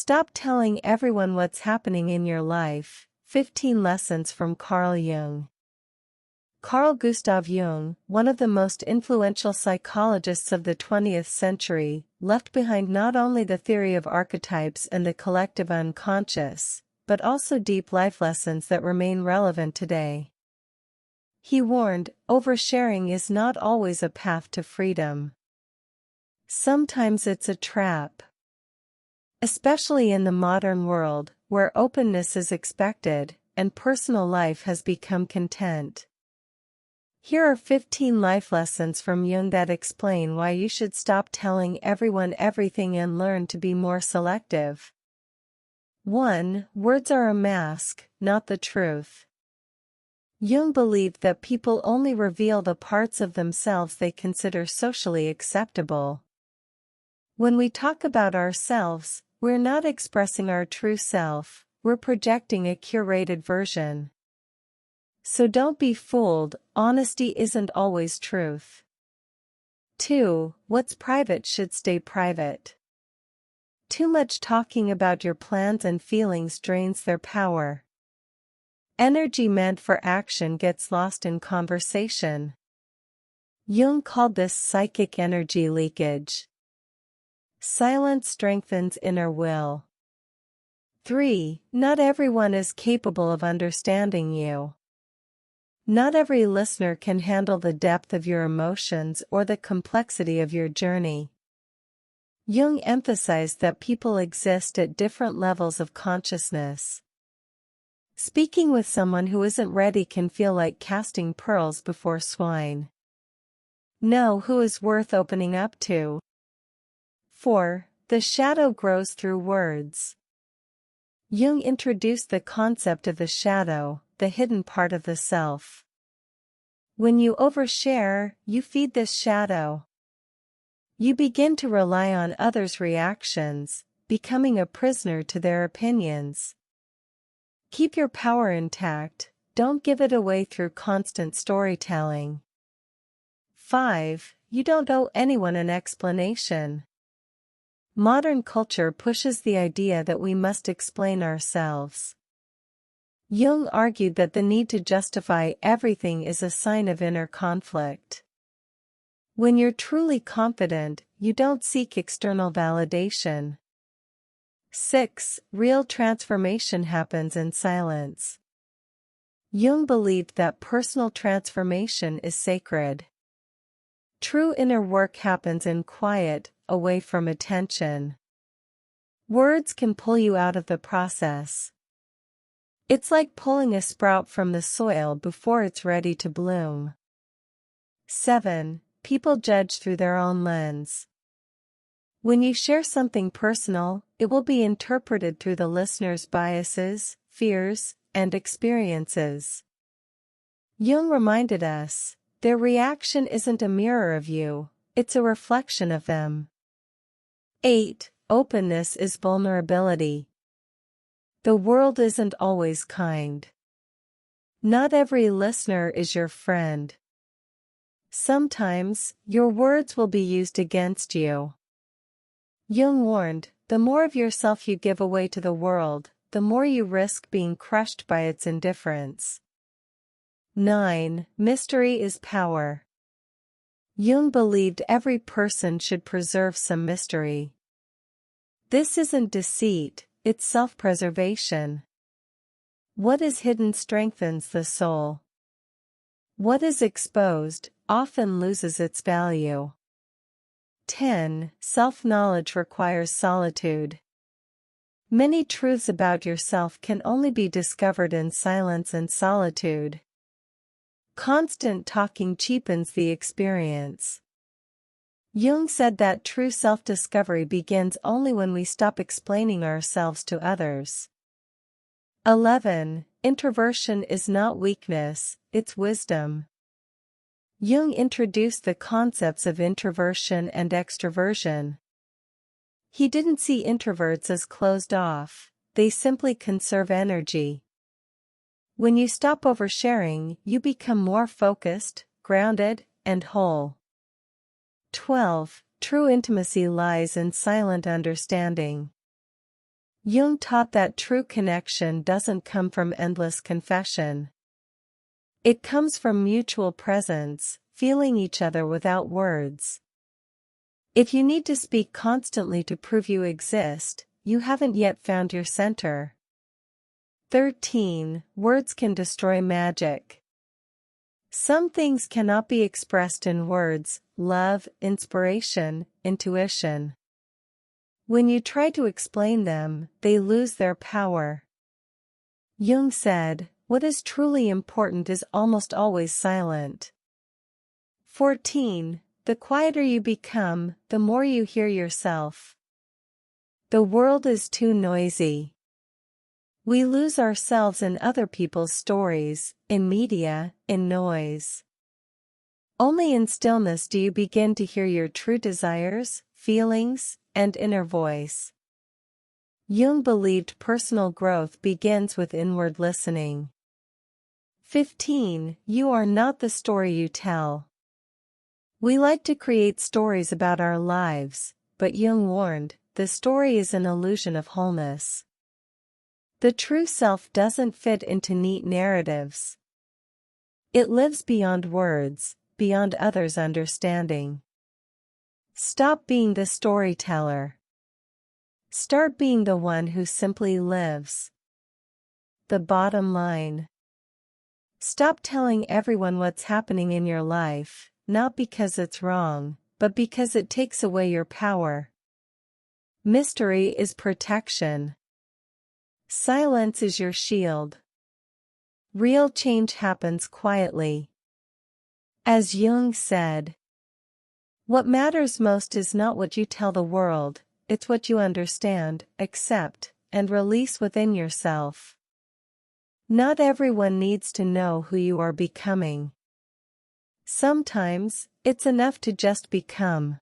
Stop telling everyone what's happening in your life. 15 Lessons from Carl Jung. Carl Gustav Jung, one of the most influential psychologists of the 20th century, left behind not only the theory of archetypes and the collective unconscious, but also deep life lessons that remain relevant today. He warned, oversharing is not always a path to freedom. Sometimes it's a trap. Especially in the modern world, where openness is expected, and personal life has become content. Here are 15 life lessons from Jung that explain why you should stop telling everyone everything and learn to be more selective. 1. Words are a mask, not the truth. Jung believed that people only reveal the parts of themselves they consider socially acceptable. When we talk about ourselves, we're not expressing our true self, we're projecting a curated version. So don't be fooled, honesty isn't always truth. 2. What's private should stay private. Too much talking about your plans and feelings drains their power. Energy meant for action gets lost in conversation. Jung called this psychic energy leakage. Silence strengthens inner will. 3. Not everyone is capable of understanding you. Not every listener can handle the depth of your emotions or the complexity of your journey. Jung emphasized that people exist at different levels of consciousness. Speaking with someone who isn't ready can feel like casting pearls before swine. Know who is worth opening up to. 4. The shadow grows through words. Jung introduced the concept of the shadow, the hidden part of the self. When you overshare, you feed this shadow. You begin to rely on others' reactions, becoming a prisoner to their opinions. Keep your power intact, don't give it away through constant storytelling. 5. You don't owe anyone an explanation. Modern culture pushes the idea that we must explain ourselves. Jung argued that the need to justify everything is a sign of inner conflict. When you're truly confident, you don't seek external validation. 6. Real transformation happens in silence. Jung believed that personal transformation is sacred. True inner work happens in quiet, away from attention. Words can pull you out of the process. It's like pulling a sprout from the soil before it's ready to bloom. 7. People judge through their own lens. When you share something personal, it will be interpreted through the listener's biases, fears, and experiences. Jung reminded us, their reaction isn't a mirror of you, it's a reflection of them. 8. Openness is vulnerability. The world isn't always kind. Not every listener is your friend. Sometimes, your words will be used against you. Jung warned, the more of yourself you give away to the world, the more you risk being crushed by its indifference. 9. Mystery is power. Jung believed every person should preserve some mystery. This isn't deceit, it's self-preservation. What is hidden strengthens the soul. What is exposed often loses its value. 10. Self-knowledge requires solitude. Many truths about yourself can only be discovered in silence and solitude. Constant talking cheapens the experience. Jung said that true self-discovery begins only when we stop explaining ourselves to others. 11. Introversion is not weakness, it's wisdom. Jung introduced the concepts of introversion and extroversion. He didn't see introverts as closed off, they simply conserve energy. When you stop oversharing, you become more focused, grounded, and whole. 12. True intimacy lies in silent understanding. Jung taught that true connection doesn't come from endless confession. It comes from mutual presence, feeling each other without words. If you need to speak constantly to prove you exist, you haven't yet found your center. 13. Words can destroy magic. Some things cannot be expressed in words: love, inspiration, intuition. When you try to explain them, they lose their power. Jung said, "What is truly important is almost always silent." 14. The quieter you become, the more you hear yourself. The world is too noisy. We lose ourselves in other people's stories, in media, in noise. Only in stillness do you begin to hear your true desires, feelings, and inner voice. Jung believed personal growth begins with inward listening. 15. You are not the story you tell. We like to create stories about our lives, but Jung warned, the story is an illusion of wholeness. The true self doesn't fit into neat narratives. It lives beyond words, beyond others' understanding. Stop being the storyteller. Start being the one who simply lives. The bottom line. Stop telling everyone what's happening in your life, not because it's wrong, but because it takes away your power. Mystery is protection. Silence is your shield. Real change happens quietly. As Jung said, what matters most is not what you tell the world, it's what you understand, accept, and release within yourself. Not everyone needs to know who you are becoming. Sometimes, it's enough to just become.